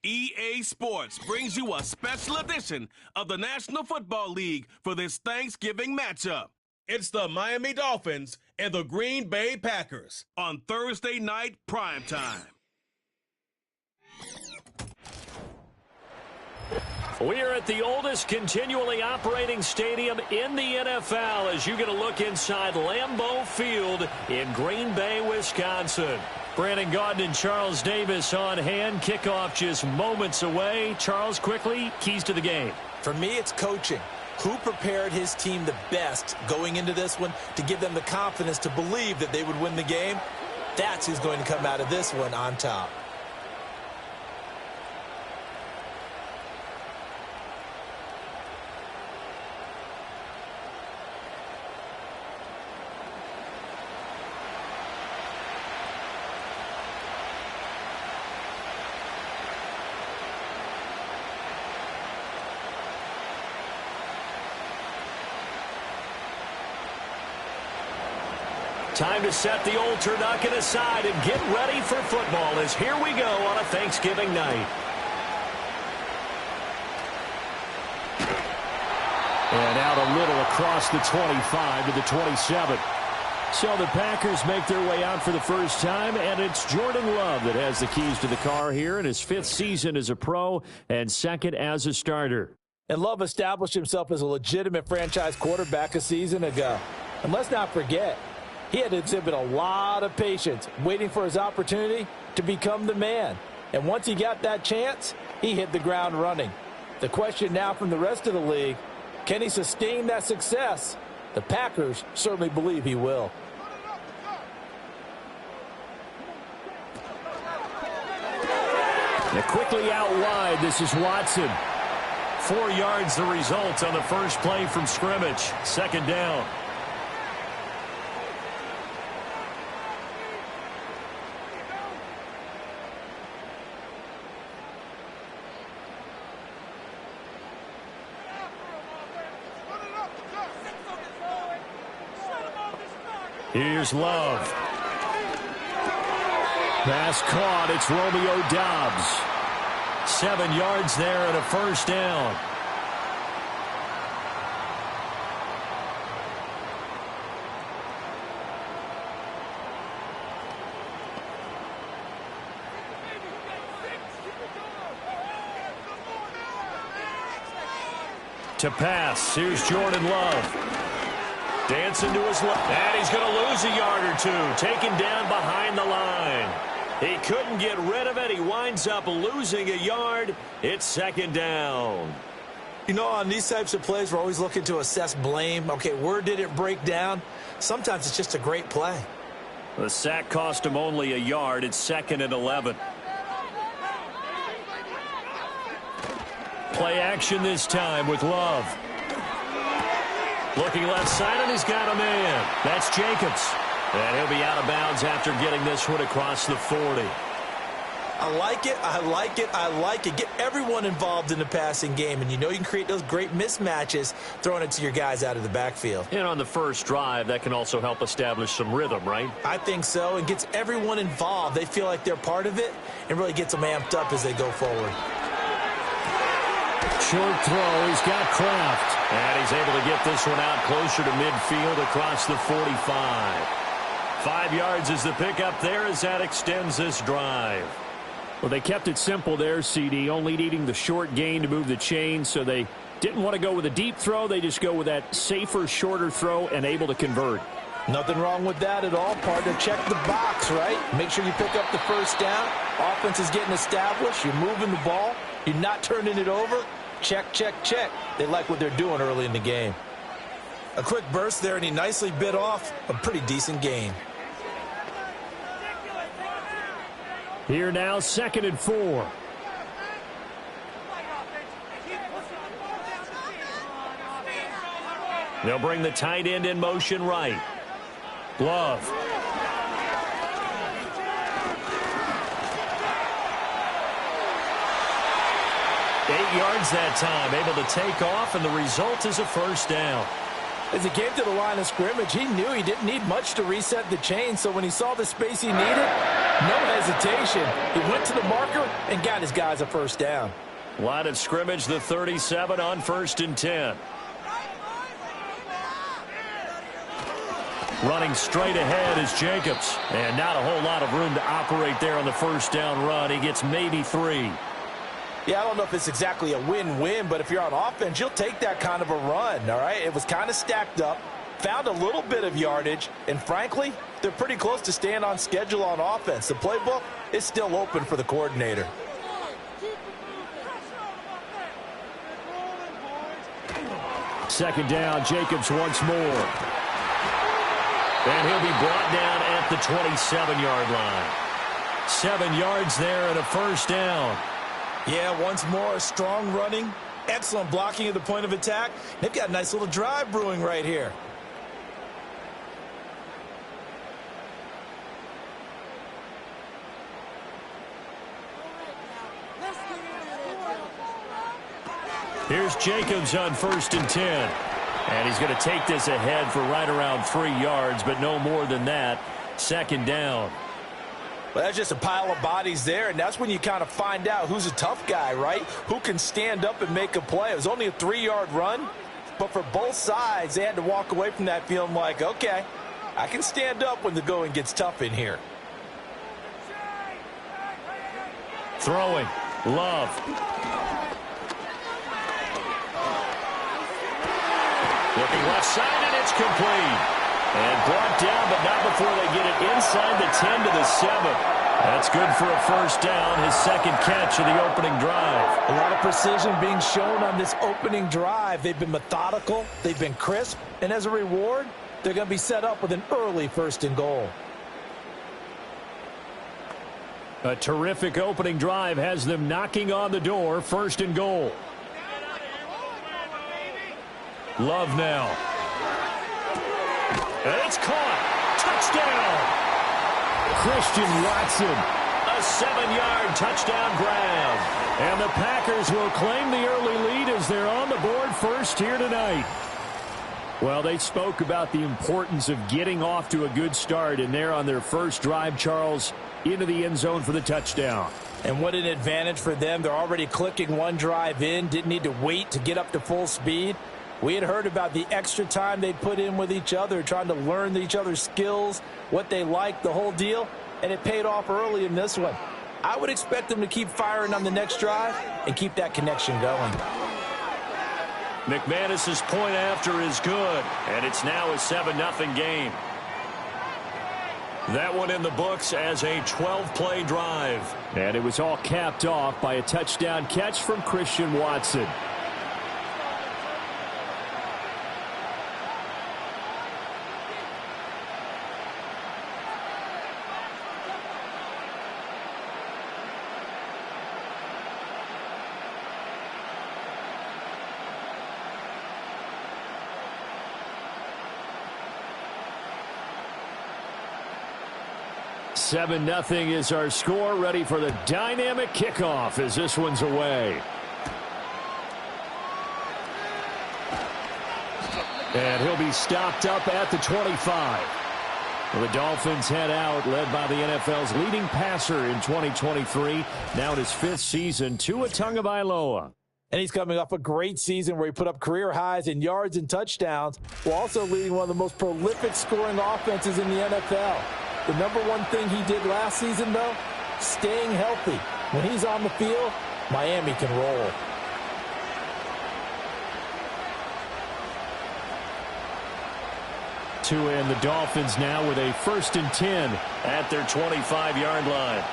EA Sports brings you a special edition of the National Football League for this Thanksgiving matchup. It's the Miami Dolphins and the Green Bay Packers on Thursday night primetime. We are at the oldest continually operating stadium in the NFL as you get a look inside Lambeau Field in Green Bay, Wisconsin. Brandon Gaudin and Charles Davis on hand. Kickoff just moments away. Charles, quickly, keys to the game. For me, it's coaching. Who prepared his team the best going into this one to give them the confidence to believe that they would win the game? That's who's going to come out of this one on top. Time to set the old turducken aside and get ready for football as here we go on a Thanksgiving night. And out a little across the 25 to the 27. So the Packers make their way out for the first time, and it's Jordan Love that has the keys to the car here in his 5th season as a pro and 2nd as a starter. And Love established himself as a legitimate franchise quarterback a season ago. And let's not forget, he had to exhibit a lot of patience waiting for his opportunity to become the man. And once he got that chance, he hit the ground running. The question now from the rest of the league, can he sustain that success? The Packers certainly believe he will. Now quickly out wide, this is Watson. 4 yards the result on the first play from scrimmage. 2nd down. Here's Love. Pass caught. It's Romeo Doubs. 7 yards there and a first down. To pass. Here's Jordan Love. Dancing to his left. And he's going to lose a yard or two. Taken down behind the line. He couldn't get rid of it. He winds up losing a yard. It's 2nd down. You know, on these types of plays, we're always looking to assess blame. Okay, where did it break down? Sometimes it's just a great play. The sack cost him only a yard. It's 2nd and 11. Play action this time with Love. Looking left side, and he's got a man. That's Jacobs. And he'll be out of bounds after getting this one across the 40. I like it, I like it, I like it. Get everyone involved in the passing game, and you know you can create those great mismatches throwing it to your guys out of the backfield. And on the first drive, that can also help establish some rhythm, right? I think so, and gets everyone involved. They feel like they're part of it, and really gets them amped up as they go forward. Short throw, he's got Kraft. And he's able to get this one out closer to midfield across the 45. 5 yards is the pickup there as that extends this drive. Well, they kept it simple there, CD, only needing the short gain to move the chain, so they didn't want to go with a deep throw. They just go with that safer, shorter throw and able to convert. Nothing wrong with that at all, partner. Check the box, right? Make sure you pick up the first down. Offense is getting established. You're moving the ball. You're not turning it over. Check, check, check. They like what they're doing early in the game. A quick burst there, and he nicely bit off a pretty decent gain. Here now, 2nd and 4. They'll bring the tight end in motion right. Love. Yards that time, able to take off, and the result is a first down. As he came to the line of scrimmage, he knew he didn't need much to reset the chain, so when he saw the space he needed, No hesitation. He went to the marker and got his guys a first down. Line of scrimmage, the 37 on 1st and 10. Running straight ahead is Jacobs. And not a whole lot of room to operate there on the first down run. He gets maybe 3. Yeah, I don't know if it's exactly a win-win, but if you're on offense, you'll take that kind of a run, all right? It was kind of stacked up, found a little bit of yardage, and frankly, they're pretty close to staying on schedule on offense. The playbook is still open for the coordinator. Second down, Jacobs once more. And he'll be brought down at the 27-yard line. 7 yards there and a first down. Yeah, once more, strong running, excellent blocking at the point of attack. They've got a nice little drive brewing right here. Here's Jacobs on 1st and 10. And he's going to take this ahead for right around 3 yards, but no more than that. Second down. Well, that's just a pile of bodies there, and that's when you kind of find out who's a tough guy, right? Who can stand up and make a play. It was only a 3-yard run, but for both sides, they had to walk away from that feeling like, okay, I can stand up when the going gets tough in here. Throwing. Love. Looking left side, and it's complete. And brought down, but not before they get it inside the 10 to the 7. That's good for a first down, his second catch of the opening drive. A lot of precision being shown on this opening drive. They've been methodical, they've been crisp, and as a reward, they're going to be set up with an early 1st and goal. A terrific opening drive has them knocking on the door, 1st and goal. Love now. And it's caught. Touchdown. Christian Watson. A 7-yard touchdown grab. And the Packers will claim the early lead as they're on the board first here tonight. Well, they spoke about the importance of getting off to a good start, and they're on their first drive, Charles, into the end zone for the touchdown. And what an advantage for them. They're already clicking one drive in, didn't need to wait to get up to full speed. We had heard about the extra time they put in with each other, trying to learn each other's skills, what they like, the whole deal, and it paid off early in this one. I would expect them to keep firing on the next drive and keep that connection going. McManus's point after is good, and it's now a 7-0 game. That one in the books as a 12-play drive. And it was all capped off by a touchdown catch from Christian Watson. Seven 0 is our score, ready for the dynamic kickoff as this one's away. And he'll be stopped up at the 25. Well, the Dolphins head out, led by the NFL's leading passer in 2023, now in his 5th season, Tua Tagovailoa. And he's coming off a great season where he put up career highs in yards and touchdowns, while also leading one of the most prolific scoring offenses in the NFL. The number one thing he did last season, though, staying healthy. When he's on the field, Miami can roll. Tua and the Dolphins now with a 1st and 10 at their 25-yard line.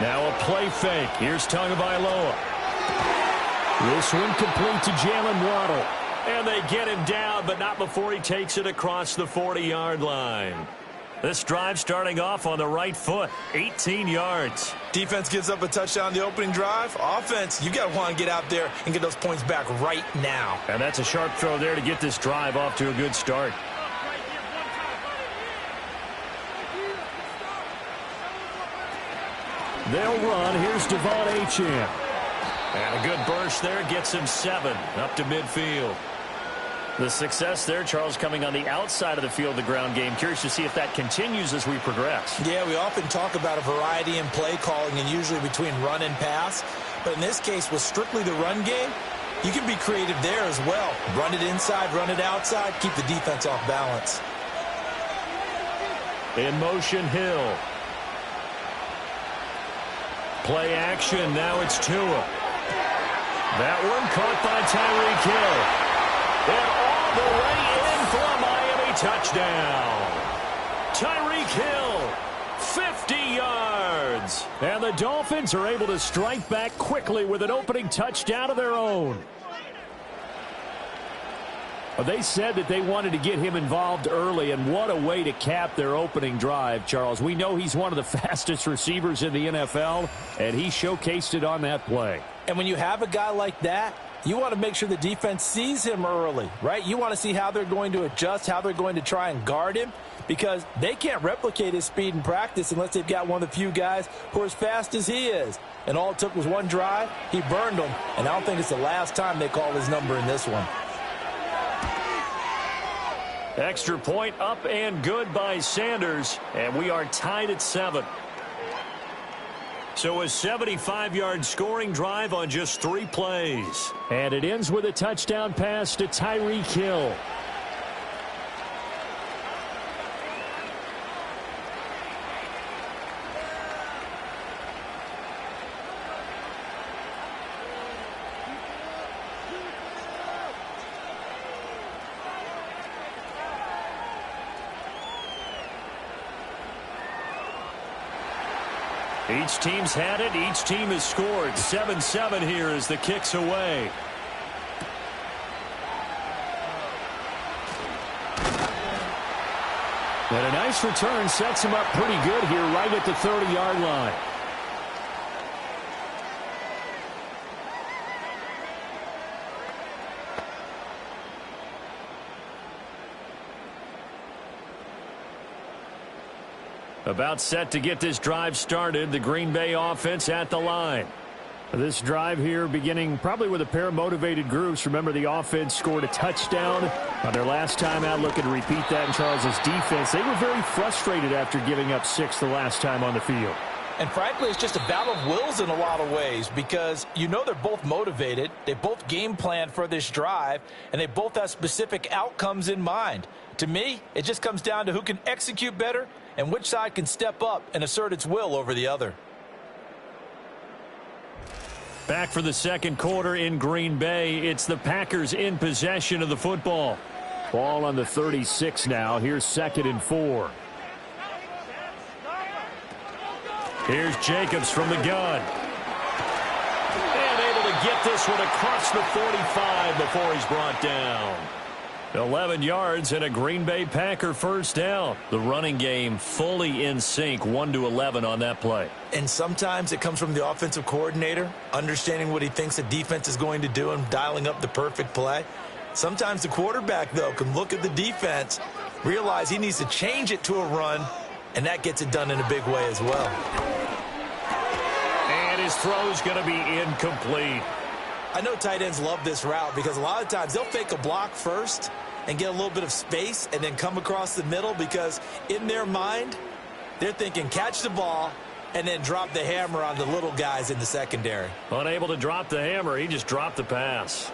Now a play fake. Here's Tagovailoa. This one complete to Jalen Waddle. And they get him down, but not before he takes it across the 40-yard line. This drive starting off on the right foot, 18 yards. Defense gives up a touchdown on the opening drive. Offense, you got to want to get out there and get those points back right now. And that's a sharp throw there to get this drive off to a good start. They'll run. Here's Devon Achane. And a good burst there gets him 7 up to midfield. The success there, Charles, coming on the outside of the field, the ground game. Curious to see if that continues as we progress. Yeah, we often talk about a variety in play calling and usually between run and pass. But in this case, with strictly the run game, you can be creative there as well. Run it inside, run it outside, keep the defense off balance. In motion, Hill. Play action, now it's Tua. That one caught by Tyreek Hill. And all the way in for a Miami touchdown. Tyreek Hill, 50 yards. And the Dolphins are able to strike back quickly with an opening touchdown of their own. They said that they wanted to get him involved early, and what a way to cap their opening drive, Charles. We know he's one of the fastest receivers in the NFL, and he showcased it on that play. And when you have a guy like that, you want to make sure the defense sees him early, right? You want to see how they're going to adjust, how they're going to try and guard him, because they can't replicate his speed in practice unless they've got one of the few guys who are as fast as he is. And all it took was one drive. He burned them, and I don't think it's the last time they call his number in this one. Extra point up and good by Sanders, and we are tied at 7. So a 75-yard scoring drive on just 3 plays. And it ends with a touchdown pass to Tyreek Hill. Each team's had it. Each team has scored. 7-7 here as the kick's away. And a nice return sets him up pretty good here right at the 30-yard line. About set to get this drive started. The Green Bay offense at the line. This drive here beginning probably with a pair of motivated groups. Remember, the offense scored a touchdown on their last time out. Looking to repeat that in Charles's defense. They were very frustrated after giving up 6 the last time on the field. And frankly, it's just a battle of wills in a lot of ways because you know they're both motivated. They both game planned for this drive, and they both have specific outcomes in mind. To me, it just comes down to who can execute better and which side can step up and assert its will over the other. Back for the second quarter in Green Bay. It's the Packers in possession of the football. Ball on the 36 now. Here's 2nd and 4. Here's Jacobs from the gun. And able to get this one across the 45 before he's brought down. 11 yards and a Green Bay Packer first down. The running game fully in sync, 1-11 on that play. And sometimes it comes from the offensive coordinator, understanding what he thinks the defense is going to do and dialing up the perfect play. Sometimes the quarterback, though, can look at the defense, realize he needs to change it to a run, and that gets it done in a big way as well. And his throw's going to be incomplete. I know tight ends love this route because a lot of times they'll fake a block first and get a little bit of space and then come across the middle because in their mind, they're thinking catch the ball and then drop the hammer on the little guys in the secondary. Unable to drop the hammer, he just dropped the pass.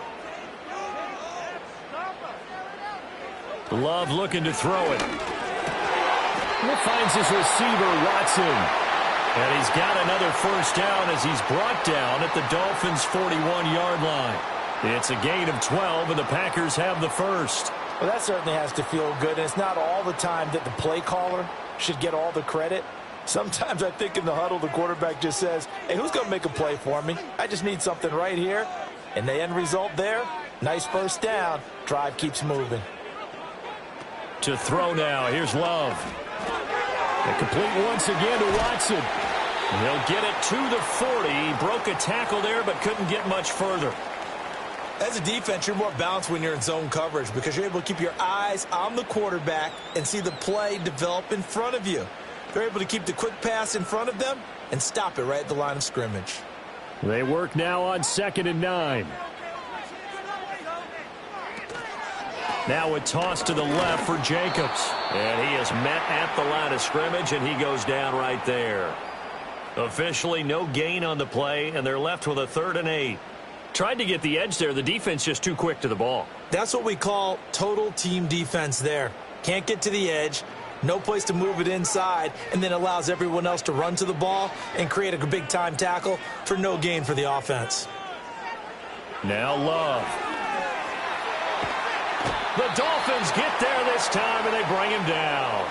Love looking to throw it. He finds his receiver, Watson. And he's got another first down as he's brought down at the Dolphins' 41-yard line. It's a gain of 12, and the Packers have the first. Well, that certainly has to feel good, and it's not all the time that the play caller should get all the credit. Sometimes I think in the huddle, the quarterback just says, hey, who's going to make a play for me? I just need something right here. And the end result there, nice first down. Drive keeps moving. To throw now, here's Love. And complete once again to Watson. They'll get it to the 40. He broke a tackle there, but couldn't get much further. As a defense, you're more balanced when you're in zone coverage because you're able to keep your eyes on the quarterback and see the play develop in front of you. They're able to keep the quick pass in front of them and stop it right at the line of scrimmage. They work now on 2nd and 9. Now a toss to the left for Jacobs. And he is met at the line of scrimmage, and he goes down right there. Officially no gain on the play, and they're left with a 3rd and 8. Tried to get the edge there. The defense just too quick to the ball. That's what we call total team defense there. Can't get to the edge, no place to move it inside, and then allows everyone else to run to the ball and create a big-time tackle for no gain for the offense. Now Love. The Dolphins get there this time, and they bring him down.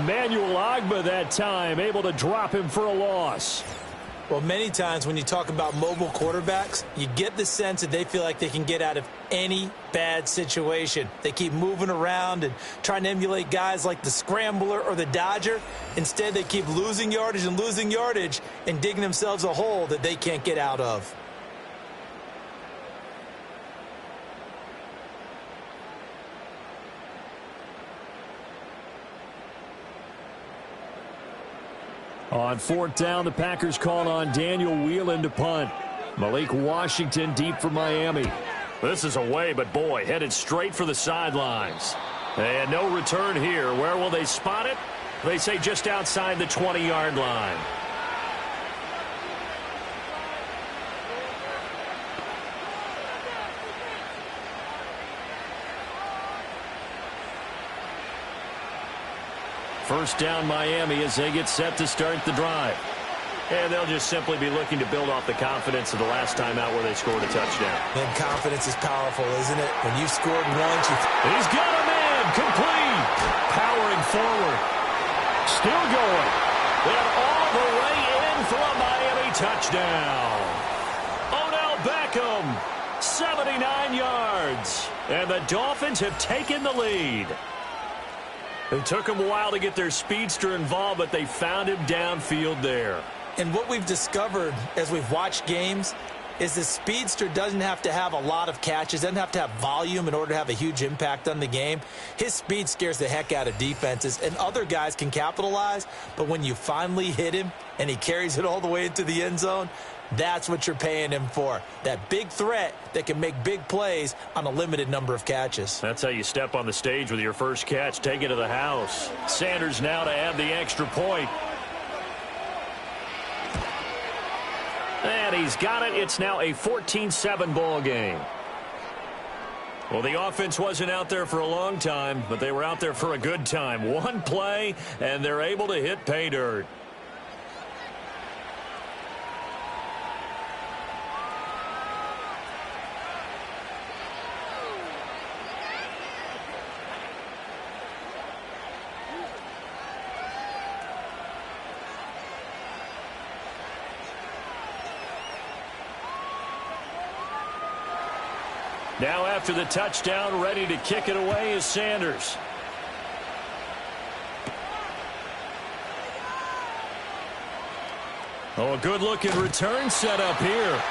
Emmanuel Ogbah that time, able to drop him for a loss. Well, many times when you talk about mobile quarterbacks, you get the sense that they feel like they can get out of any bad situation. They keep moving around and trying to emulate guys like the Scrambler or the Dodger. Instead, they keep losing yardage and digging themselves a hole that they can't get out of. On 4th down, the Packers call on Daniel Whelan to punt. Malik Washington deep for Miami. This is away, but boy, headed straight for the sidelines. And no return here. Where will they spot it? They say just outside the 20-yard line. First down Miami as they get set to start the drive. And they'll just simply be looking to build off the confidence of the last time out where they scored a touchdown. And confidence is powerful, isn't it? When you've scored once, He's got a man, complete. Powering forward. Still going. And all the way in for a Miami touchdown. Odell Beckham, 79 yards. And the Dolphins have taken the lead. It took them a while to get their speedster involved, but they found him downfield there. And what we've discovered as we've watched games is the speedster doesn't have to have a lot of catches, doesn't have to have volume in order to have a huge impact on the game. His speed scares the heck out of defenses, and other guys can capitalize, but when you finally hit him and he carries it all the way into the end zone, that's what you're paying him for. That big threat that can make big plays on a limited number of catches. That's how you step on the stage with your first catch. Take it to the house. Sanders now to add the extra point. And he's got it. It's now a 14-7 ball game. Well, the offense wasn't out there for a long time, but they were out there for a good time. One play, and they're able to hit pay dirt. Now after the touchdown, ready to kick it away is Sanders. Oh, a good-looking return set up here.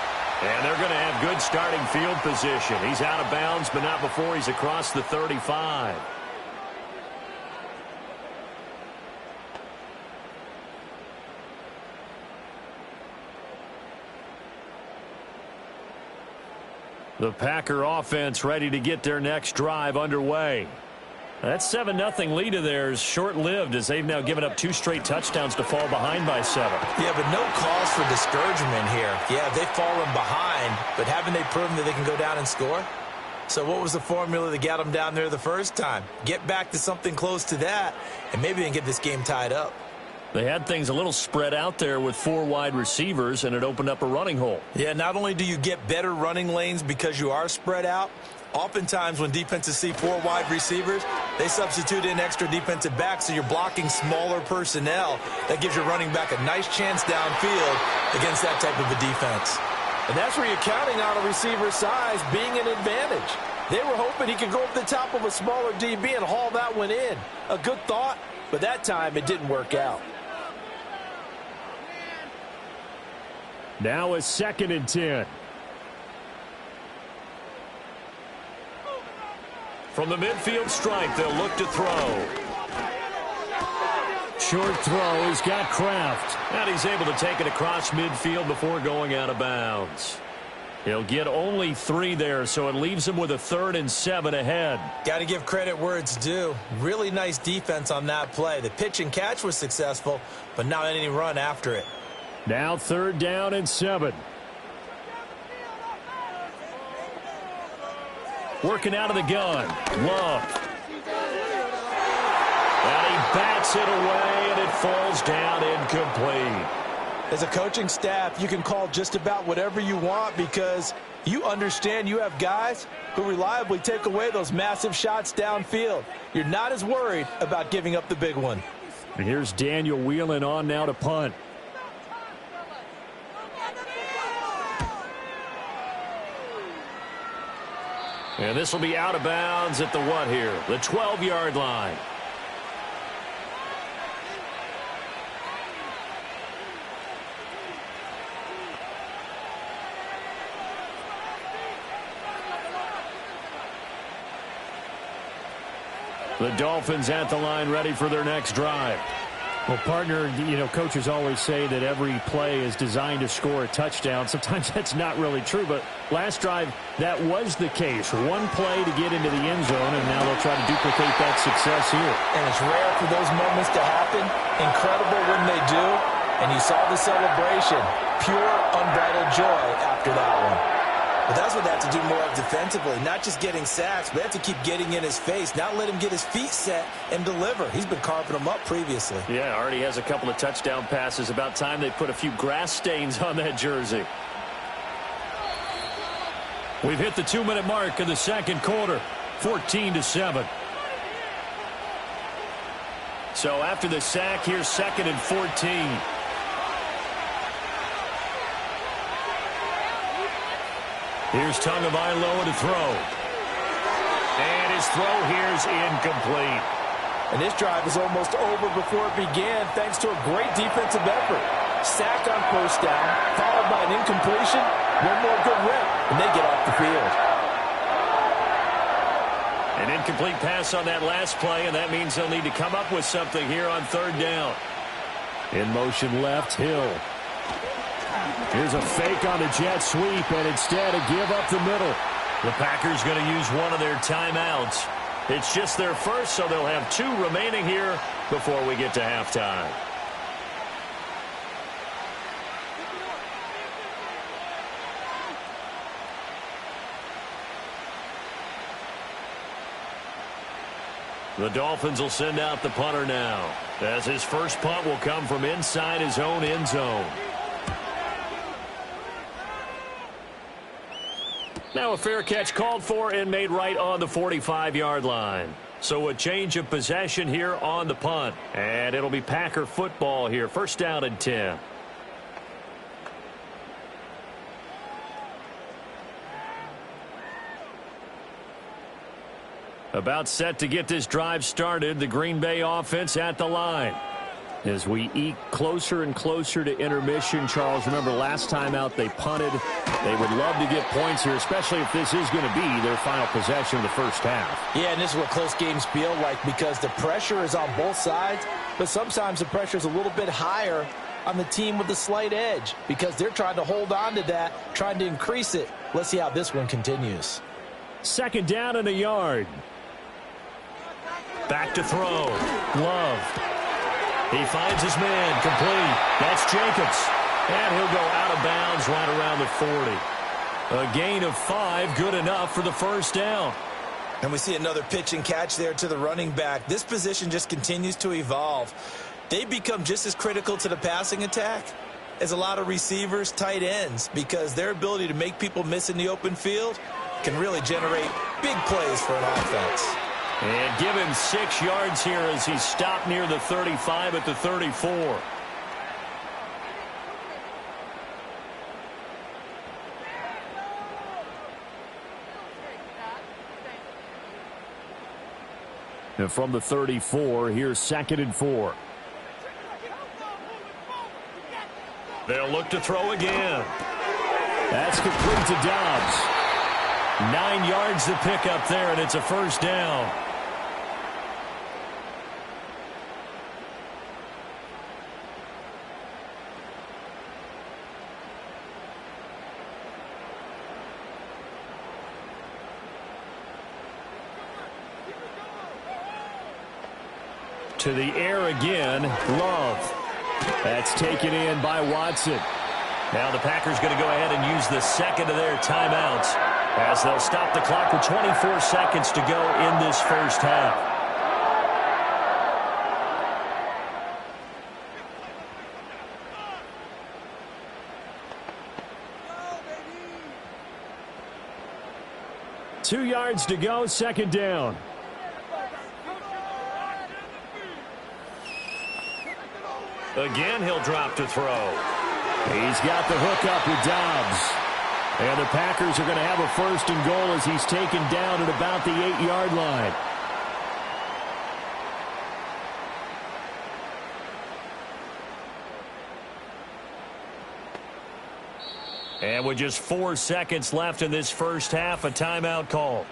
And they're going to have good starting field position. He's out of bounds, but not before he's across the 35. The Packer offense ready to get their next drive underway. That 7-0 lead of theirs short-lived as they've now given up 2 straight touchdowns to fall behind by 7. Yeah, but no cause for discouragement here. Yeah, they've fallen behind, but haven't they proven that they can go down and score? So what was the formula that got them down there the first time? Get back to something close to that, and maybe they can get this game tied up. They had things a little spread out there with 4 wide receivers, and it opened up a running hole. Yeah, not only do you get better running lanes because you are spread out, oftentimes when defenses see 4 wide receivers, they substitute in extra defensive backs, so you're blocking smaller personnel. That gives your running back a nice chance downfield against that type of a defense. And that's where you're counting on a receiver's size being an advantage. They were hoping he could go over the top of a smaller DB and haul that one in. A good thought, but that time it didn't work out. Now a 2nd and 10. From the midfield stripe, they'll look to throw. Short throw, he's got Kraft. And he's able to take it across midfield before going out of bounds. He'll get only 3 there, so it leaves him with a 3rd and 7 ahead. Got to give credit where it's due. Really nice defense on that play. The pitch and catch was successful, but not any run after it. Now 3rd down and 7. Working out of the gun. Love. And he bats it away, and it falls down incomplete. As a coaching staff, you can call just about whatever you want because you understand you have guys who reliably take away those massive shots downfield. You're not as worried about giving up the big one. And here's Daniel Whelan on now to punt. And this will be out of bounds at the what here? The 12-yard line. The Dolphins at the line, ready for their next drive. Well, partner, coaches always say that every play is designed to score a touchdown. Sometimes that's not really true, but last drive, that was the case. One play to get into the end zone, and now they'll try to duplicate that success here. And it's rare for those moments to happen. Incredible when they do. And you saw the celebration. Pure, unbridled joy after that one. But that's what they have to do more of defensively. Not just getting sacks, but they have to keep getting in his face. Not let him get his feet set and deliver. He's been carving them up previously. Yeah, already has a couple of touchdown passes. About time they put a few grass stains on that jersey. We've hit the 2-minute mark of the second quarter. 14-7. So after the sack, here's 2nd and 14. Here's Tagovailoa to throw. And his throw here is incomplete. And this drive is almost over before it began thanks to a great defensive effort. Sack on first down, followed by an incompletion, one more good rep, and they get off the field. An incomplete pass on that last play, and that means they'll need to come up with something here on 3rd down. In motion left, Hill. Here's a fake on the jet sweep, and instead a give up the middle. The Packers going to use one of their timeouts. It's just their first, so they'll have 2 remaining here before we get to halftime. The Dolphins will send out the punter now, as his first punt will come from inside his own end zone. Now a fair catch called for and made right on the 45-yard line. So a change of possession here on the punt. And it'll be Packer football here. 1st down and 10. About set to get this drive started. The Green Bay offense at the line. As we eke closer and closer to intermission, Charles, remember last time out they punted. They would love to get points here, especially if this is going to be their final possession of the first half. Yeah, and this is what close games feel like because the pressure is on both sides, but sometimes the pressure is a little bit higher on the team with the slight edge because they're trying to hold on to that, trying to increase it. Let's see how this one continues. 2nd down and a yard. Back to throw. Love. He finds his man, complete. That's Jacobs. And he'll go out of bounds right around the 40. A gain of 5, good enough for the 1st down. And we see another pitch and catch there to the running back. This position just continues to evolve. They become just as critical to the passing attack as a lot of receivers, tight ends, because their ability to make people miss in the open field can really generate big plays for an offense. And give him 6 yards here as he stopped near the 35 at the 34. And from the 34, here's 2nd and 4. They'll look to throw again. That's complete to Dobbs. 9 yards to pick up there, and it's a 1st down. To the air again, Love. That's taken in by Watson. Now the Packers going to go ahead and use the second of their timeouts as they'll stop the clock with 24 seconds to go in this first half. Two yards to go, second down. Again, he'll drop to throw. He's got the hook up with Dobbs. And the Packers are going to have a first and goal as he's taken down at about the 8-yard line. And with just 4 seconds left in this first half, a timeout call.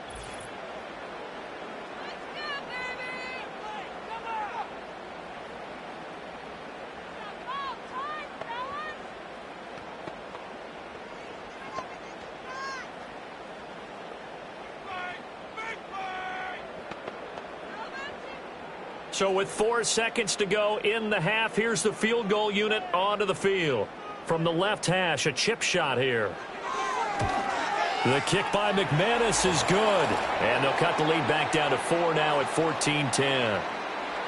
So with 4 seconds to go in the half, here's the field goal unit onto the field. From the left hash, a chip shot here. The kick by McManus is good. And they'll cut the lead back down to 4 now at 14-10.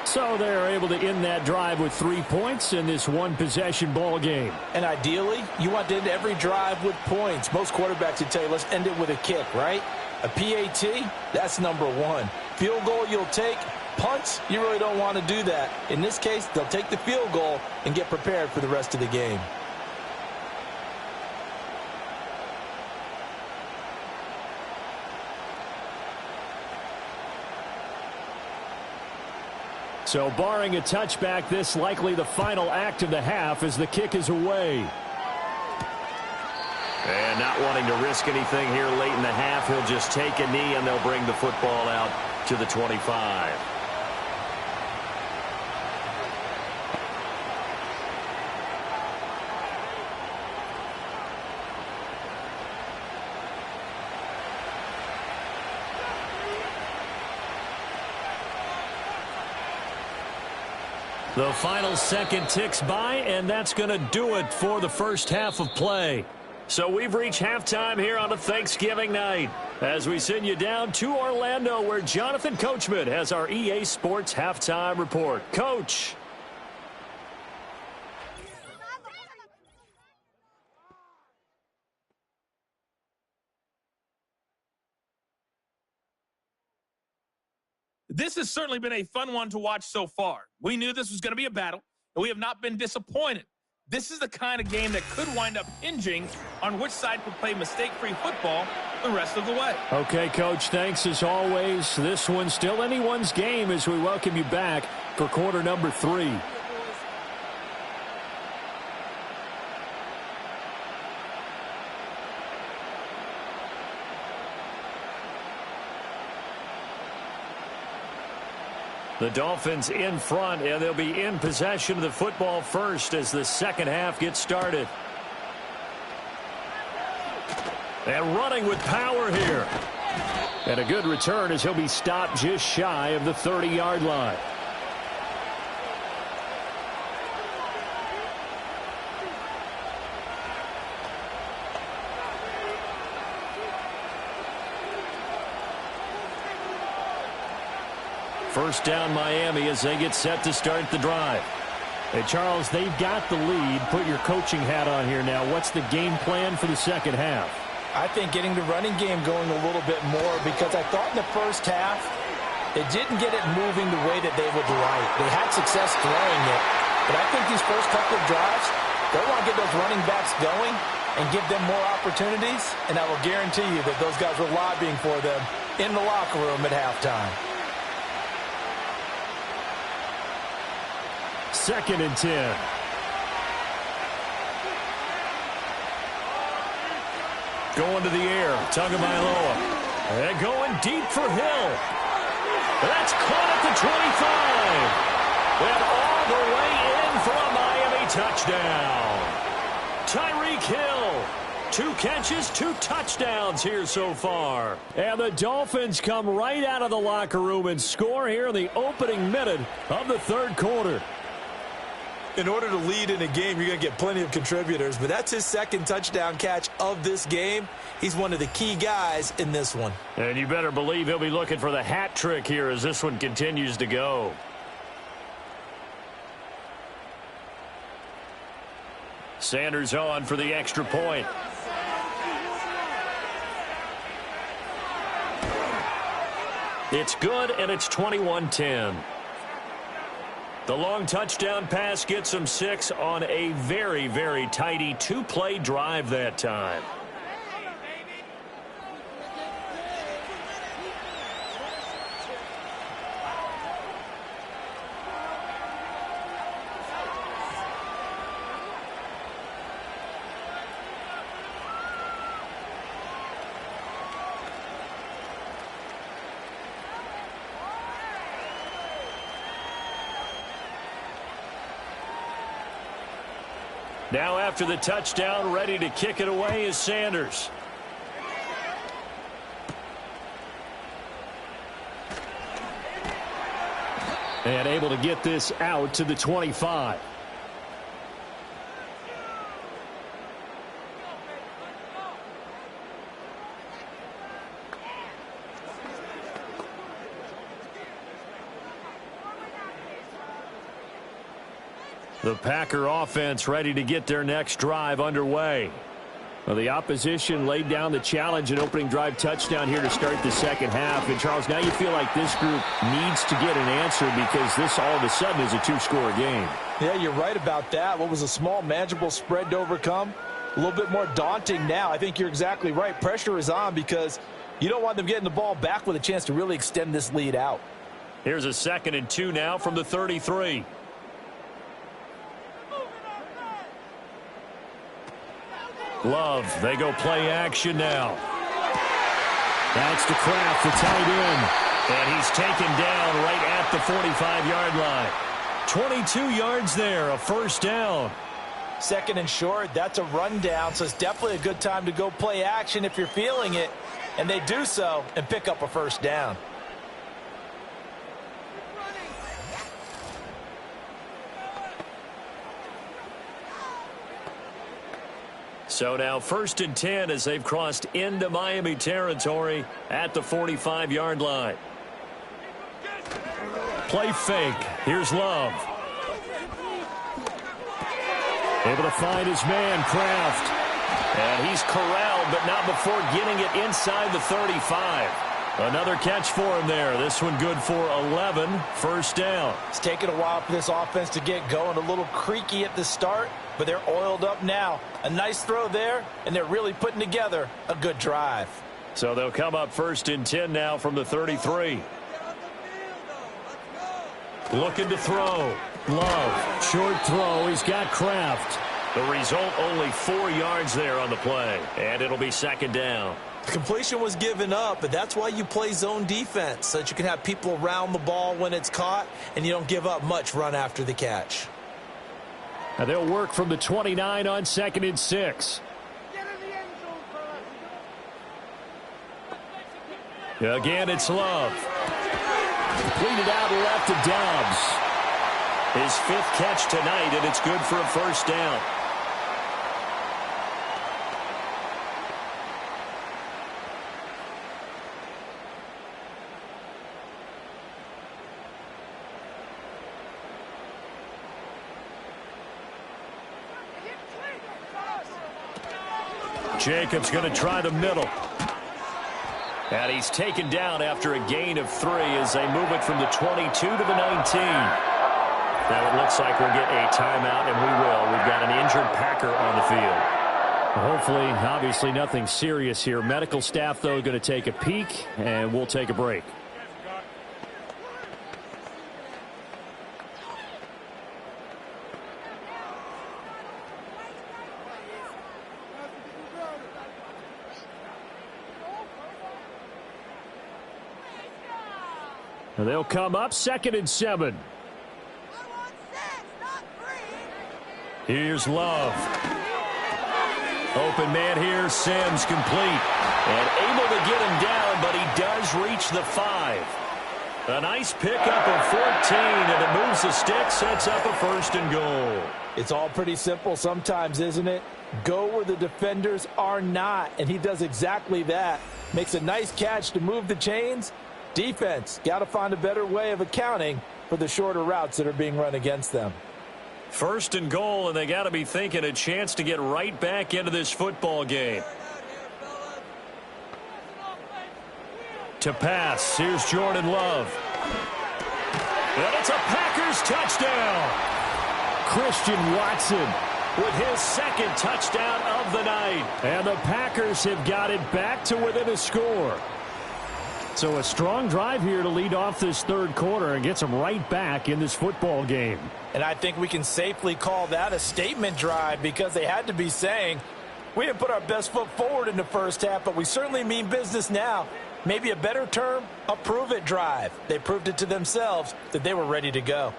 So they're able to end that drive with 3 points in this one-possession ball game. And ideally, you want to end every drive with points. Most quarterbacks would tell you, let's end it with a kick, right? A PAT, that's number one. Field goal you'll take. Punts, you really don't want to do that. In this case, they'll take the field goal and get prepared for the rest of the game. So barring a touchback, this likely the final act of the half as the kick is away. And not wanting to risk anything here late in the half, he'll just take a knee and they'll bring the football out to the 25. The final second ticks by, and that's going to do it for the first half of play. So we've reached halftime here on a Thanksgiving night as we send you down to Orlando where Jonathan Coachman has our EA Sports Halftime Report. Coach. This has certainly been a fun one to watch so far. We knew this was going to be a battle, and we have not been disappointed. This is the kind of game that could wind up hinging on which side could play mistake-free football the rest of the way. Okay, Coach, thanks as always. This one's still anyone's game as we welcome you back for quarter number 3. The Dolphins in front, and they'll be in possession of the football first as the second half gets started. And running with power here. And a good return as he'll be stopped just shy of the 30-yard line. First down Miami as they get set to start the drive. Hey, Charles, they've got the lead. Put your coaching hat on here now. What's the game plan for the second half? I think getting the running game going a little bit more because I thought in the first half it didn't get it moving the way that they would like. They had success throwing it, but I think these first couple of drives, they want to get those running backs going and give them more opportunities, and I will guarantee you that those guys were lobbying for them in the locker room at halftime. 2nd and 10. Going to the air, Tagovailoa. And going deep for Hill. That's caught at the 25. And all the way in for a Miami touchdown. Tyreek Hill, 2 catches, 2 touchdowns here so far. And the Dolphins come right out of the locker room and score here in the opening minute of the third quarter. In order to lead in a game, you're going to get plenty of contributors, but that's his second touchdown catch of this game. He's one of the key guys in this one. And you better believe he'll be looking for the hat trick here as this one continues to go. Sanders on for the extra point. It's good, and it's 21-10. The long touchdown pass gets him 6 on a very, very tidy 2-play drive that time. Now after the touchdown, ready to kick it away is Sanders. And able to get this out to the 25. The Packer offense ready to get their next drive underway. Well, the opposition laid down the challenge and opening drive touchdown here to start the second half. And, Charles, now you feel like this group needs to get an answer because this all of a sudden is a 2-score game. Yeah, you're right about that. What was a small, manageable spread to overcome? A little bit more daunting now. I think you're exactly right. Pressure is on because you don't want them getting the ball back with a chance to really extend this lead out. Here's a 2nd and 2 now from the 33. Love, they go play action now. That's to Kraft, the tight end. And he's taken down right at the 45-yard line. 22 yards there, a first down. 2nd and short, that's a rundown, so it's definitely a good time to go play action if you're feeling it. And they do so and pick up a first down. So now 1st and 10 as they've crossed into Miami territory at the 45-yard line. Play fake. Here's Love. Able to find his man, Kraft. And he's corralled, but not before getting it inside the 35. Another catch for him there. This one good for 11. First down. It's taken a while for this offense to get going. A little creaky at the start, but they're oiled up now. A nice throw there, and they're really putting together a good drive. So they'll come up 1st and 10 now from the 33. Looking to throw. Love. Short throw. He's got Kraft. The result, only 4 yards there on the play. And it'll be 2nd down. The completion was given up, but that's why you play zone defense, so that you can have people around the ball when it's caught, and you don't give up much run after the catch. Now they'll work from the 29 on 2nd and 6. Again, it's Love. Completed out left to Dobbs. His 5th catch tonight, and it's good for a first down. Jacobs going to try the middle. And he's taken down after a gain of 3 as they move it from the 22 to the 19. Now it looks like we'll get a timeout, and we will. We've got an injured Packer on the field. Hopefully, obviously nothing serious here. Medical staff, though, going to take a peek, and we'll take a break. And they'll come up 2nd and 7. Here's Love. Open man here, Sims complete. And able to get him down, but he does reach the 5. A nice pickup of 14, and it moves the stick, sets up a 1st and goal. It's all pretty simple sometimes, isn't it? Go where the defenders are not, and he does exactly that. Makes a nice catch to move the chains. Defense, got to find a better way of accounting for the shorter routes that are being run against them. 1st and goal, and they got to be thinking a chance to get right back into this football game. To pass, here's Jordan Love. And it's a Packers touchdown. Christian Watson with his 2nd touchdown of the night. And the Packers have got it back to within a score. So a strong drive here to lead off this 3rd quarter and gets them right back in this football game. And I think we can safely call that a statement drive because they had to be saying, we didn't put our best foot forward in the first half, but we certainly mean business now. Maybe a better term, a prove-it drive. They proved it to themselves that they were ready to go.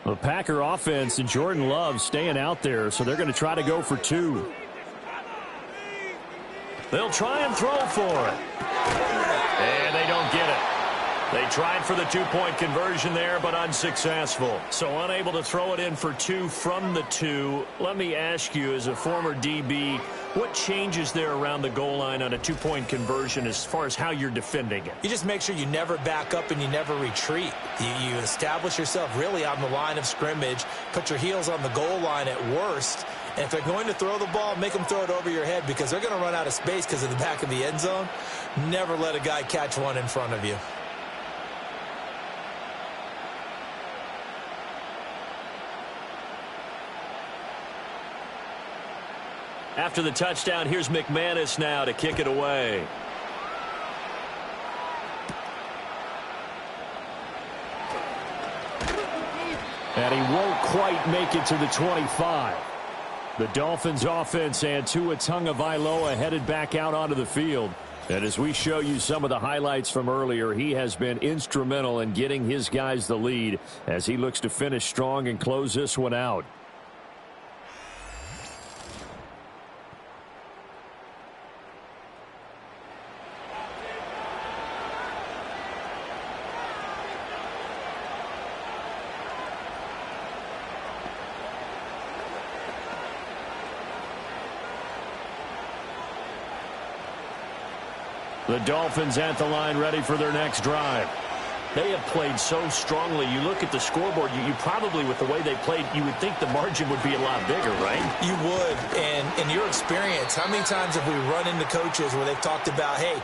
The Packer offense and Jordan Love staying out there, so they're going to try to go for 2. They'll try and throw for it. And they don't get it. They tried for the 2-point conversion there, but unsuccessful. So unable to throw it in for 2 from the 2. Let me ask you, as a former DB, what changes there around the goal line on a 2-point conversion as far as how you're defending it? You just make sure you never back up and you never retreat. You establish yourself really on the line of scrimmage, put your heels on the goal line at worst, and if they're going to throw the ball, make them throw it over your head because they're going to run out of space because of the back of the end zone. Never let a guy catch one in front of you. After the touchdown, here's McManus now to kick it away. And he won't quite make it to the 25. The Dolphins offense and Tua Tagovailoa headed back out onto the field. And as we show you some of the highlights from earlier, he has been instrumental in getting his guys the lead as he looks to finish strong and close this one out. The Dolphins at the line ready for their next drive. They have played so strongly. You look at the scoreboard, you probably, with the way they played, you would think the margin would be a lot bigger, right? You would. And in your experience, how many times have we run into coaches where they've talked about, hey,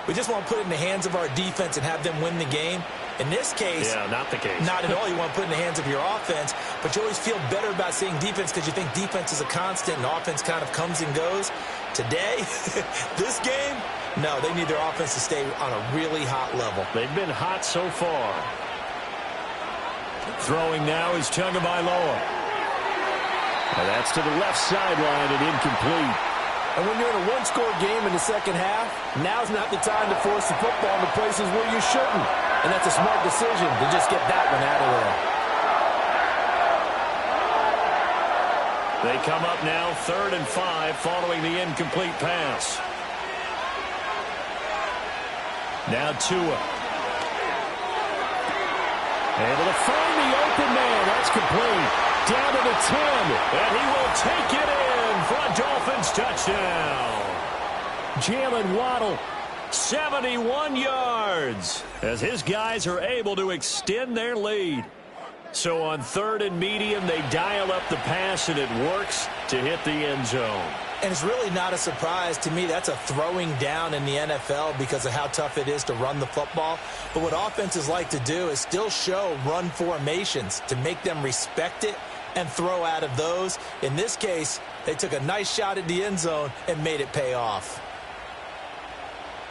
we just want to put it in the hands of our defense and have them win the game? In this case, yeah, not the case. Not at all. You want to put it in the hands of your offense, but you always feel better about seeing defense because you think defense is a constant and offense kind of comes and goes. Today, this game, no, they need their offense to stay on a really hot level. They've been hot so far. Throwing now is Tagovailoa. That's to the left sideline and incomplete. And when you're in a one-score game in the second half, now's not the time to force the football into places where you shouldn't. And that's a smart decision to just get that one out of there. They come up now 3rd and 5 following the incomplete pass. Now Tua. Able to find the open man. That's complete. Down to the 10. And he will take it in for a Dolphins touchdown. Jalen Waddle, 71 yards, as his guys are able to extend their lead. So on 3rd and medium, they dial up the pass, and it works to hit the end zone. And it's really not a surprise to me. That's a throwing down in the NFL because of how tough it is to run the football. But what offenses like to do is still show run formations to make them respect it and throw out of those. In this case, they took a nice shot at the end zone and made it pay off.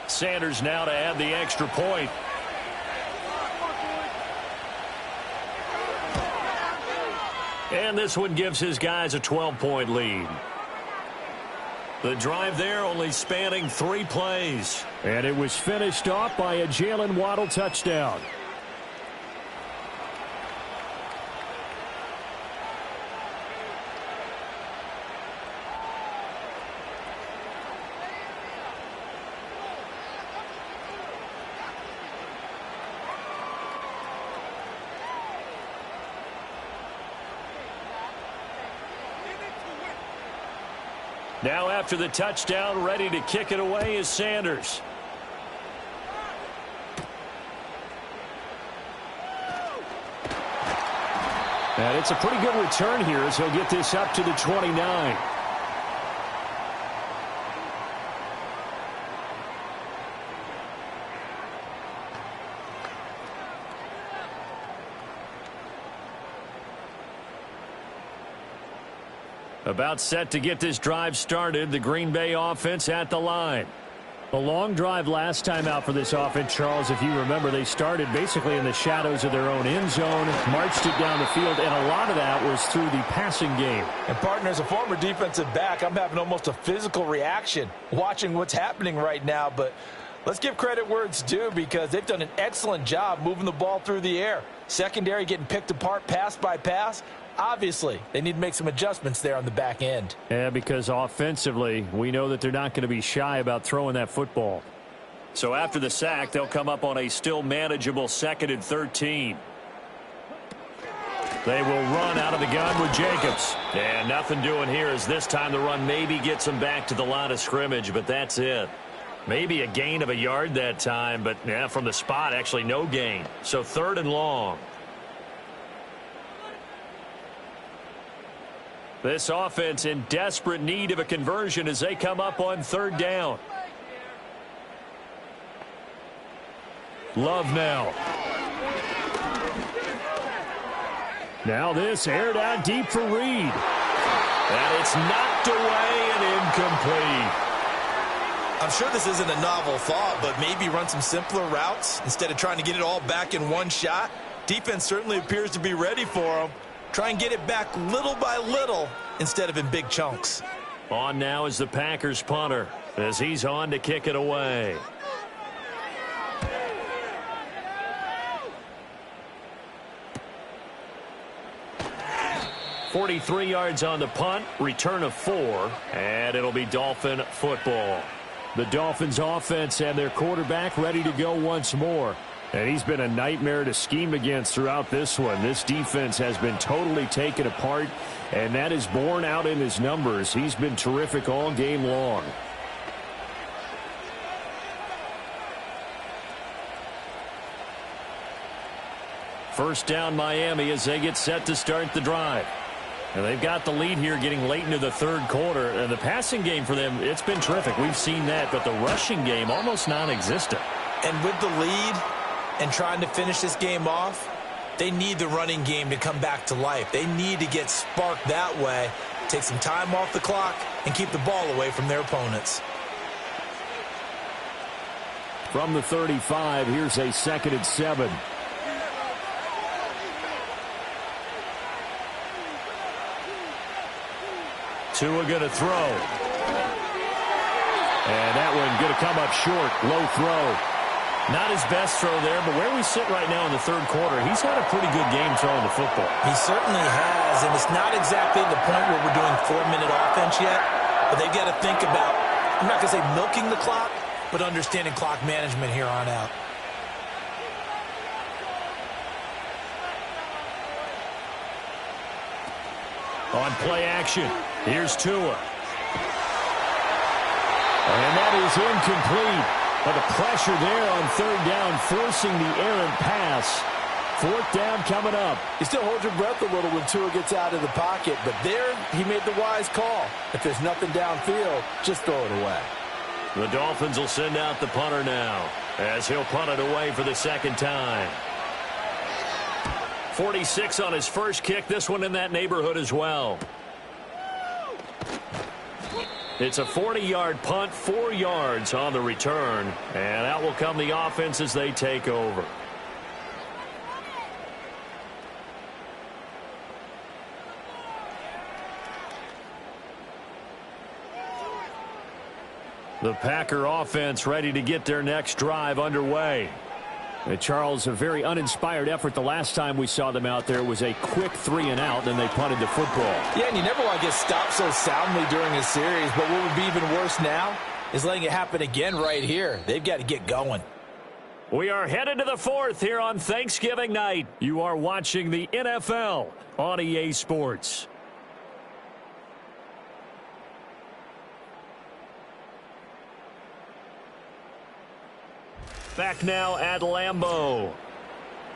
Sanders now to add the extra point. And this one gives his guys a 12-point lead. The drive there only spanning 3 plays. And it was finished off by a Jalen Waddle touchdown. Now after the touchdown, ready to kick it away is Sanders. And it's a pretty good return here as he'll get this up to the 29. About set to get this drive started. The Green Bay offense at the line. A long drive last time out for this offense, Charles. If you remember, they started basically in the shadows of their own end zone, marched it down the field, and a lot of that was through the passing game. And, partner, as a former defensive back, I'm having almost a physical reaction watching what's happening right now. But let's give credit where it's due because they've done an excellent job moving the ball through the air. Secondary getting picked apart pass by pass. Obviously, they need to make some adjustments there on the back end. Yeah, because offensively, we know that they're not going to be shy about throwing that football. So after the sack, they'll come up on a still manageable 2nd and 13. They will run out of the gun with Jacobs. And nothing doing here as this time the run maybe gets them back to the line of scrimmage, but that's it. Maybe a gain of a yard that time, but yeah, from the spot, actually no gain. So 3rd and long. This offense in desperate need of a conversion as they come up on 3rd down. Love now. Now this aired out deep for Reed. And it's knocked away and incomplete. I'm sure this isn't a novel thought, but maybe run some simpler routes instead of trying to get it all back in one shot. Defense certainly appears to be ready for them. Try and get it back little by little instead of in big chunks. On now is the Packers punter as he's on to kick it away. .43 yards on the punt, return of 4, and it'll be Dolphin football. The Dolphins offense and their quarterback ready to go once more. And he's been a nightmare to scheme against throughout this one. This defense has been totally taken apart, and that is borne out in his numbers. He's been terrific all game long. First down Miami as they get set to start the drive. And they've got the lead here getting late into the 3rd quarter. And the passing game for them, it's been terrific. We've seen that, but the rushing game almost non-existent. And with the lead and trying to finish this game off, they need the running game to come back to life. They need to get sparked that way, take some time off the clock, and keep the ball away from their opponents. From the 35, here's a 2nd and 7. Tua going to throw. And that one going to come up short. Low throw. Not his best throw there, but where we sit right now in the 3rd quarter, he's had a pretty good game throwing the football. He certainly has, and it's not exactly the point where we're doing 4-minute offense yet, but they've got to think about, I'm not going to say milking the clock, but understanding clock management here on out. On play action, here's Tua. And that is incomplete. But the pressure there on 3rd down, forcing the errant pass. 4th down coming up. You still hold your breath a little when Tua gets out of the pocket, but there he made the wise call. If there's nothing downfield, just throw it away. The Dolphins will send out the punter now as he'll punt it away for the 2nd time. 46 on his first kick. This one in that neighborhood as well. It's a 40-yard punt, 4 yards on the return. And out will come the offense as they take over. The Packer offense ready to get their next drive underway. Charles, a very uninspired effort the last time we saw them out there was a quick 3-and-out, then they punted the football. Yeah, and you never want to get stopped so soundly during a series, but what would be even worse now is letting it happen again right here. They've got to get going. We are headed to the 4th here on Thanksgiving night. You are watching the NFL on EA Sports. Back now at Lambeau.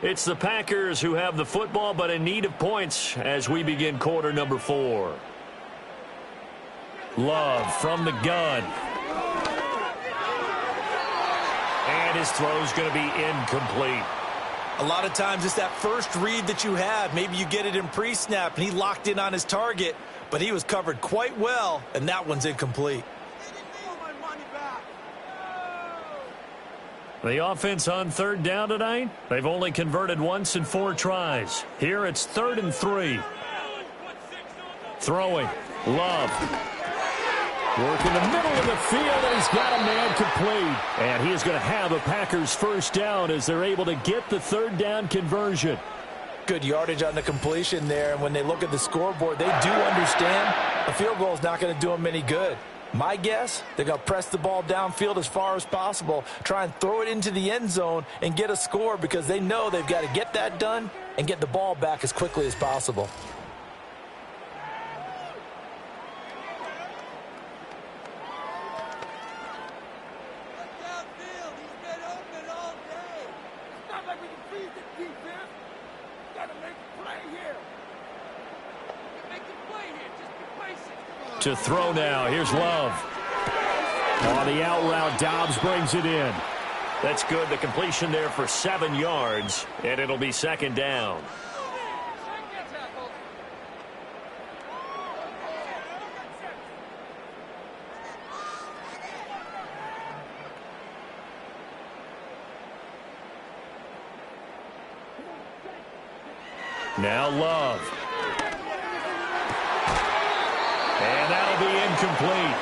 It's the Packers who have the football, but in need of points as we begin quarter number 4. Love from the gun. And his throw's going to be incomplete. A lot of times it's that first read that you have. Maybe you get it in pre-snap, and he locked in on his target, but he was covered quite well, and that one's incomplete. The offense on third down tonight, they've only converted once in 4 tries. Here it's 3rd and 3. Throwing. Love. Work in the middle of the field, and he's got a man complete. And he is going to have a Packers first down as they're able to get the 3rd down conversion. Good yardage on the completion there, and when they look at the scoreboard, they do understand a field goal is not going to do them any good. My guess, they're going to press the ball downfield as far as possible, try and throw it into the end zone and get a score because they know they've got to get that done and get the ball back as quickly as possible. To throw now. Here's Love. On the out route, Dobbs brings it in. That's good. The completion there for 7 yards, and it'll be 2nd down. Now Love. And that'll be incomplete.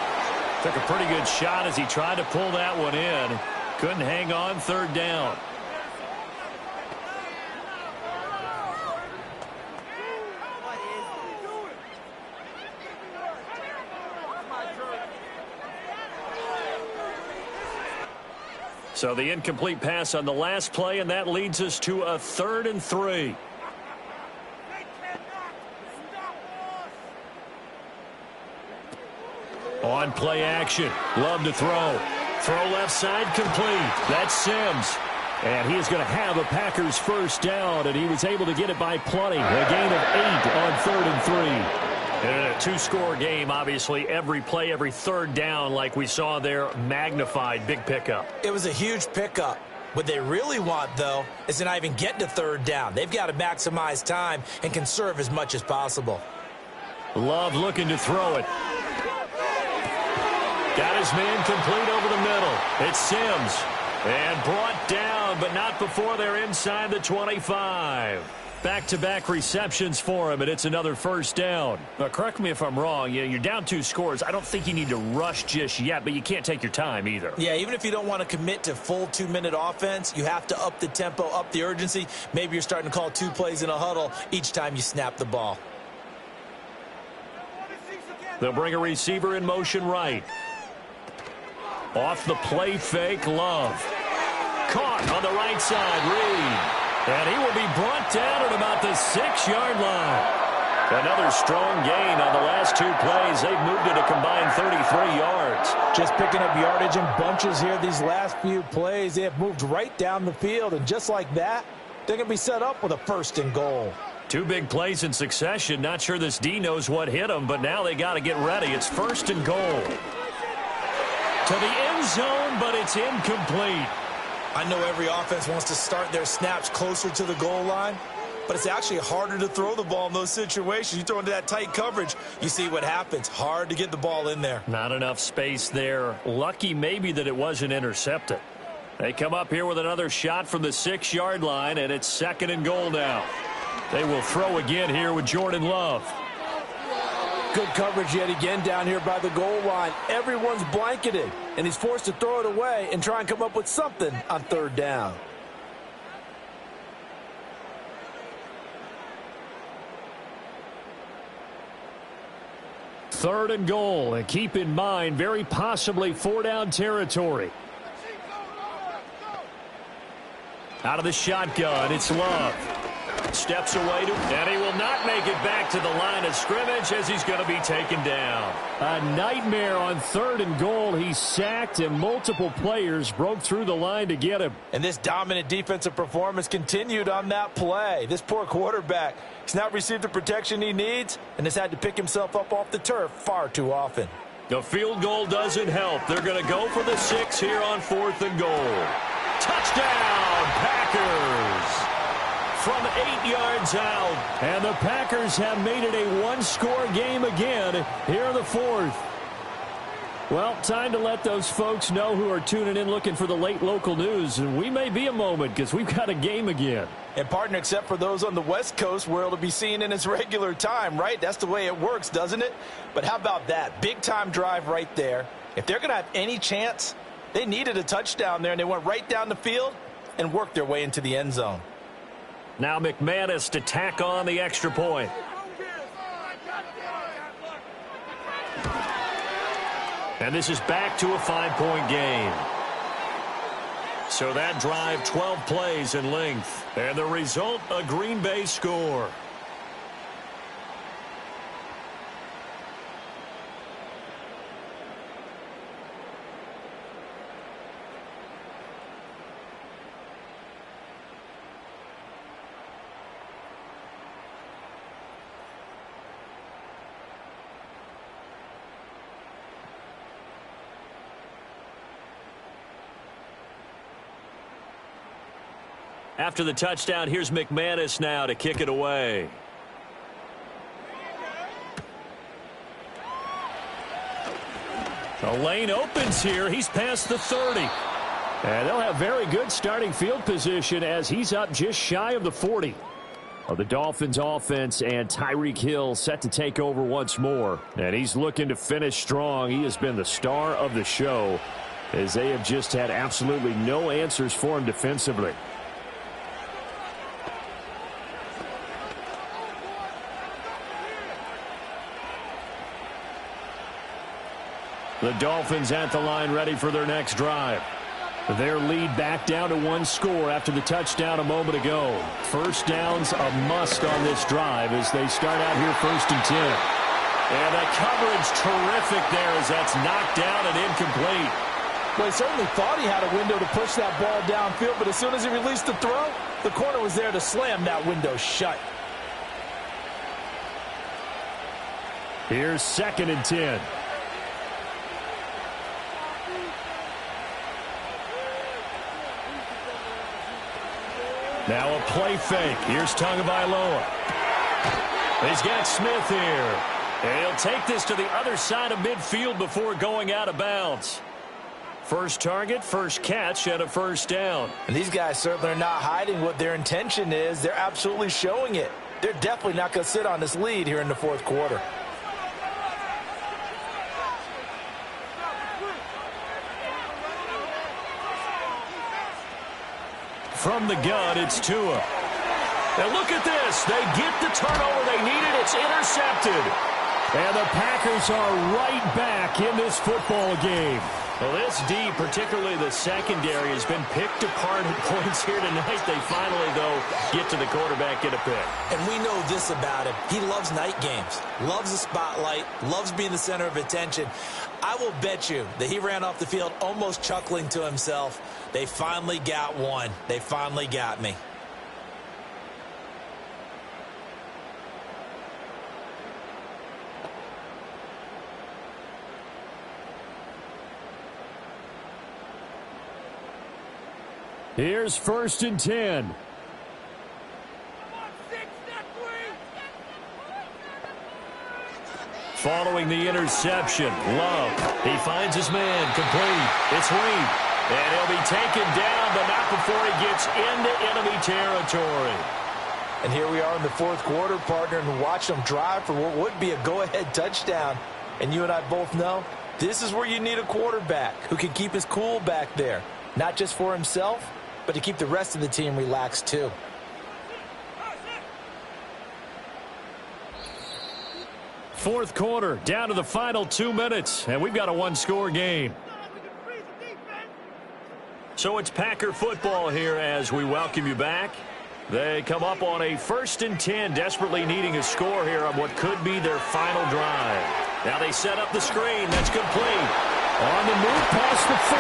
Took a pretty good shot as he tried to pull that one in. Couldn't hang on 3rd down. So the incomplete pass on the last play, and that leads us to a 3rd and 3. On play action. Love to throw. Throw left side complete. That's Sims. And he is going to have a Packers first down, and he was able to get it by plenty. A gain of 8 on 3rd and 3. And in a 2-score game, obviously, every play, every 3rd down, like we saw there, magnified. Big pickup. It was a huge pickup. What they really want, though, is to not even get to 3rd down. They've got to maximize time and conserve as much as possible. Love looking to throw it. Got his man complete over the middle. It's Sims. And brought down, but not before they're inside the 25. Back-to-back receptions for him, and it's another first down. Now, correct me if I'm wrong. You're down 2 scores. I don't think you need to rush just yet, but you can't take your time either. Yeah, even if you don't want to commit to full 2-minute offense, you have to up the tempo, up the urgency. Maybe you're starting to call 2 plays in a huddle each time you snap the ball. They'll bring a receiver in motion right. Off the play fake, Love. Caught on the right side, Reed. And he will be brought down at about the 6-yard line. Another strong gain on the last 2 plays. They've moved it a combined 33 yards. Just picking up yardage in bunches here these last few plays. They have moved right down the field, and just like that, they're going to be set up with a 1st and goal. 2 big plays in succession. Not sure this D knows what hit them, but now they got to get ready. It's 1st and goal. To the end zone, but it's incomplete. I know every offense wants to start their snaps closer to the goal line, but it's actually harder to throw the ball in those situations. You throw into that tight coverage, you see what happens. Hard to get the ball in there. Not enough space there. Lucky maybe that it wasn't intercepted. They come up here with another shot from the 6-yard line, and it's 2nd and goal now. They will throw again here with Jordan Love. Good coverage yet again down here by the goal line. Everyone's blanketed, and he's forced to throw it away and try and come up with something on 3rd down. Third and goal, and keep in mind, very possibly 4-down territory. Out of the shotgun, it's Love. steps away, and he will not make it back to the line of scrimmage as he's going to be taken down. A nightmare on 3rd and goal. He sacked, and multiple players broke through the line to get him. And this dominant defensive performance continued on that play. This poor quarterback, he's not received the protection he needs and has had to pick himself up off the turf far too often. The field goal doesn't help. They're going to go for the 6 here on 4th and goal. Touchdown, Packers! From 8 yards out. And the Packers have made it a one-score game again here in the 4th. Well, time to let those folks know who are tuning in looking for the late local news. And we may be a moment because we've got a game again. And, partner, except for those on the West Coast where it'll be seen in its regular time, right? That's the way it works, doesn't it? But how about that? Big-time drive right there. If they're going to have any chance, they needed a touchdown there, and they went right down the field and worked their way into the end zone. Now McManus to tack on the extra point. And this is back to a 5-point game. So that drive, 12 plays in length. And the result, a Green Bay score. After the touchdown, here's McManus now to kick it away. The lane opens here. He's past the 30. And they'll have very good starting field position as he's up just shy of the 40. Of the Dolphins offense, and Tyreek Hill set to take over once more. And he's looking to finish strong. He has been the star of the show as they have just had absolutely no answers for him defensively. The Dolphins at the line ready for their next drive. Their lead back down to 1 score after the touchdown a moment ago. First down's a must on this drive as they start out here 1st and 10. And the coverage terrific there as that's knocked down and incomplete. Well, he certainly thought he had a window to push that ball downfield, but as soon as he released the throw, the corner was there to slam that window shut. Here's 2nd and 10. Now a play fake. Here's Tagovailoa. He's got Smith here. And he'll take this to the other side of midfield before going out of bounds. First target, first catch, and a first down. And these guys certainly are not hiding what their intention is. They're absolutely showing it. They're definitely not going to sit on this lead here in the 4th quarter. From the gun, it's Tua. And look at this. They get the turnover they needed. It's intercepted. And the Packers are right back in this football game. Well, this D, particularly the secondary, has been picked apart at points here tonight. They finally, though, get to the quarterback, get a pick. And we know this about him. He loves night games, loves the spotlight, loves being the center of attention. I will bet you that he ran off the field almost chuckling to himself. They finally got one. They finally got me. Here's 1st and 10. Following the interception, Love. He finds his man, complete. It's Reed. And he'll be taken down, but not before he gets into enemy territory. And here we are in the 4th quarter, partner, and watch them drive for what would be a go-ahead touchdown. And you and I both know this is where you need a quarterback who can keep his cool back there. Not just for himself, but to keep the rest of the team relaxed too. Fourth quarter, down to the final 2 minutes, and we've got a one-score game. So it's Packer football here as we welcome you back. They come up on a 1st and 10, desperately needing a score here on what could be their final drive. Now they set up the screen. That's complete. On the move past the 40.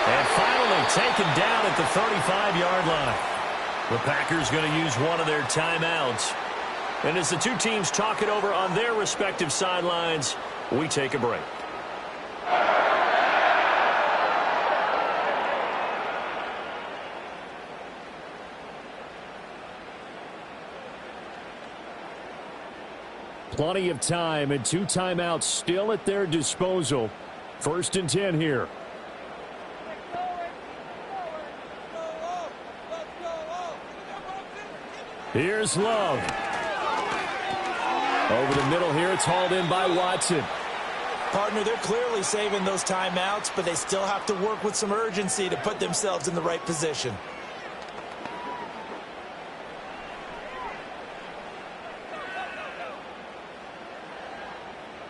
And finally taken down at the 35-yard line. The Packers going to use one of their timeouts. And as the two teams talk it over on their respective sidelines, we take a break. Plenty of time and 2 timeouts still at their disposal. 1st and 10 here. Here's Love. Over the middle here, it's hauled in by Watson. Partner, they're clearly saving those timeouts, but they still have to work with some urgency to put themselves in the right position.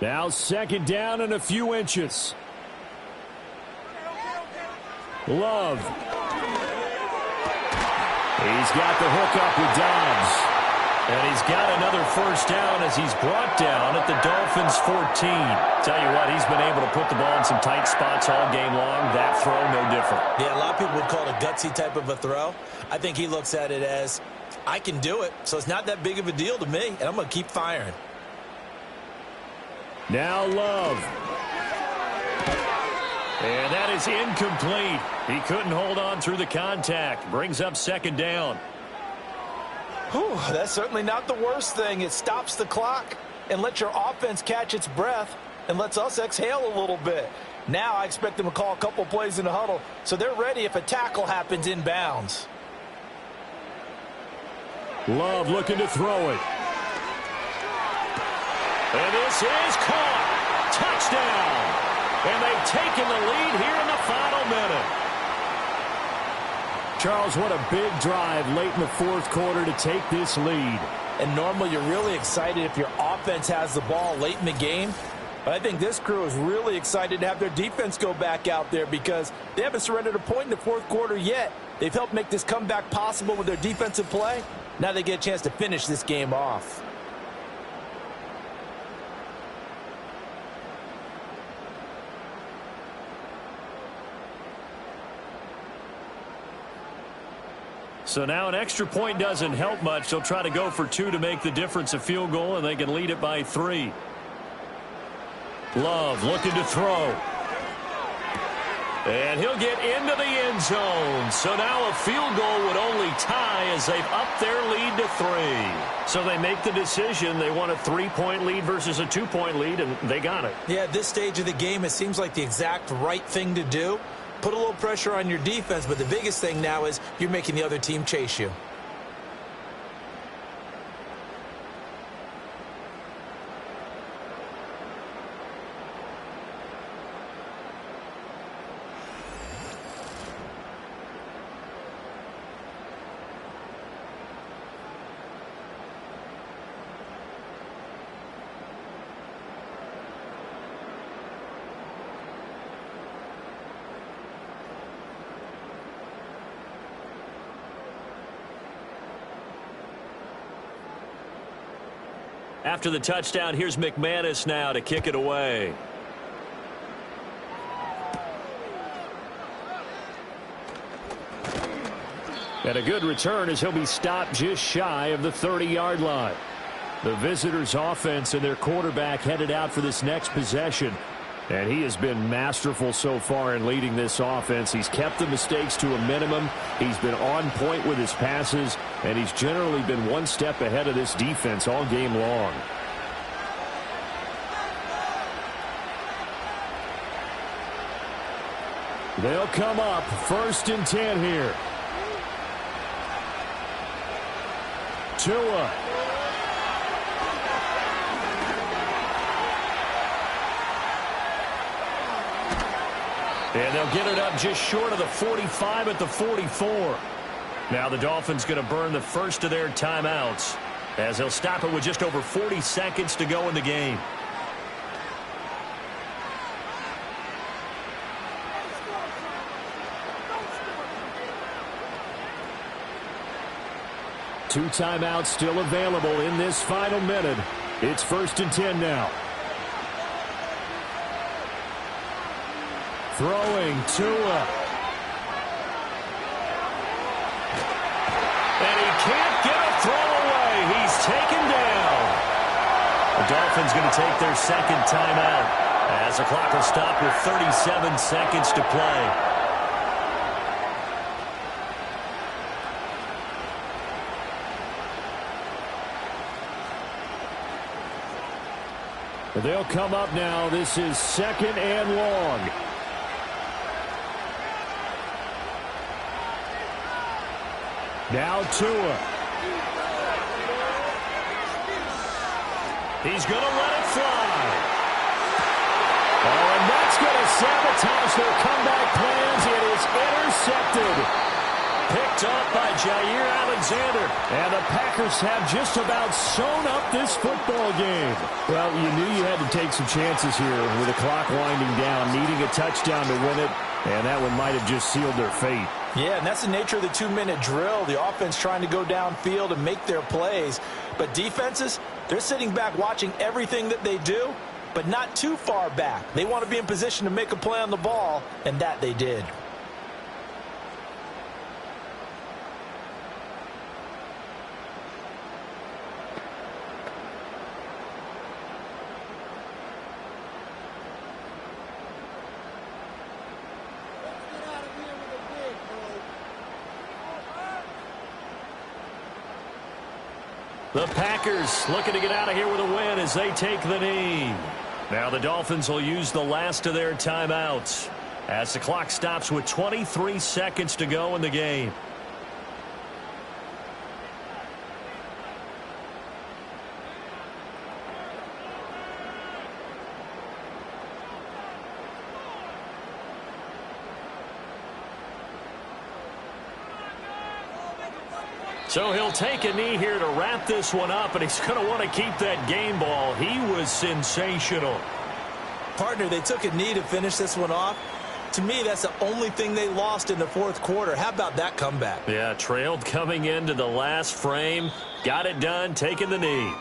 Now 2nd down and a few inches. Love. He's got the hook up with Dobbs. And he's got another 1st down as he's brought down at the Dolphins' 14. Tell you what, he's been able to put the ball in some tight spots all game long. That throw, no different. Yeah, a lot of people would call it a gutsy type of a throw. I think he looks at it as, I can do it, so it's not that big of a deal to me, and I'm going to keep firing. Now Love. And that is incomplete. He couldn't hold on through the contact. Brings up 2nd down. Whew, that's certainly not the worst thing. It stops the clock and lets your offense catch its breath and lets us exhale a little bit. Now I expect them to call a couple plays in the huddle so they're ready if a tackle happens inbounds. Love looking to throw it. And this is caught. Touchdown. And they've taken the lead here in the final minute. Charles, what a big drive late in the 4th quarter to take this lead. And normally you're really excited if your offense has the ball late in the game. But I think this crew is really excited to have their defense go back out there because they haven't surrendered a point in the 4th quarter yet. They've helped make this comeback possible with their defensive play. Now they get a chance to finish this game off. So now an extra point doesn't help much. They'll try to go for 2 to make the difference a field goal, and they can lead it by 3. Love looking to throw. And he'll get into the end zone. So now a field goal would only tie as they've upped their lead to 3. So they make the decision. They want a 3-point lead versus a 2-point lead, and they got it. Yeah, at this stage of the game, it seems like the exact right thing to do. Put a little pressure on your defense, but the biggest thing now is you're making the other team chase you. After the touchdown, here's McManus now to kick it away. And a good return as he'll be stopped just shy of the 30-yard line. The visitors' offense and their quarterback headed out for this next possession. And he has been masterful so far in leading this offense. He's kept the mistakes to a minimum. He's been on point with his passes. And he's generally been one step ahead of this defense all game long. They'll come up 1st and 10 here. Tua. And they'll get it up just short of the 45 at the 44. Now the Dolphins going to burn the first of their timeouts as they'll stop it with just over 40 seconds to go in the game. 2 timeouts still available in this final minute. It's 1st and 10 now. Throwing Tua. And he can't get a throw away. He's taken down. The Dolphins going to take their 2nd timeout as the clock will stop with 37 seconds to play. They'll come up now. This is 2nd and long. Now Tua. He's going to let it fly. Oh, and that's going to sabotage their comeback plans. It is intercepted. Picked up by Jair Alexander. And the Packers have just about sewn up this football game. Well, you knew you had to take some chances here with the clock winding down, needing a touchdown to win it, and that one might have just sealed their fate. Yeah, and that's the nature of the 2-minute drill. The offense trying to go downfield and make their plays. But defenses, they're sitting back watching everything that they do, but not too far back. They want to be in position to make a play on the ball, and that they did. The Packers looking to get out of here with a win as they take the knee. Now the Dolphins will use the last of their timeouts as the clock stops with 23 seconds to go in the game. So he'll take a knee here to wrap this one up, and he's going to want to keep that game ball. He was sensational. Partner, they took a knee to finish this one off. To me, that's the only thing they lost in the 4th quarter. How about that comeback? Yeah, trailed coming into the last frame. Got it done, taking the knee.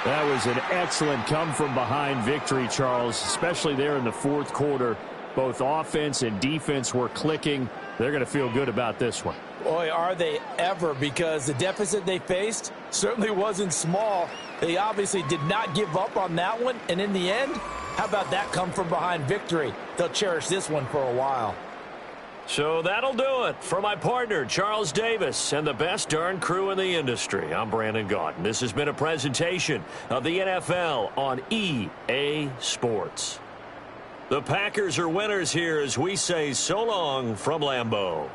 That was an excellent come-from-behind victory, Charles, especially there in the 4th quarter. Both offense and defense were clicking. They're going to feel good about this one. Boy, are they ever, because the deficit they faced certainly wasn't small. They obviously did not give up on that one, and in the end, how about that come-from-behind victory? They'll cherish this one for a while. So that'll do it for my partner, Charles Davis, and the best darn crew in the industry. I'm Brandon Gaudin. This has been a presentation of the NFL on EA Sports. The Packers are winners here as we say so long from Lambeau.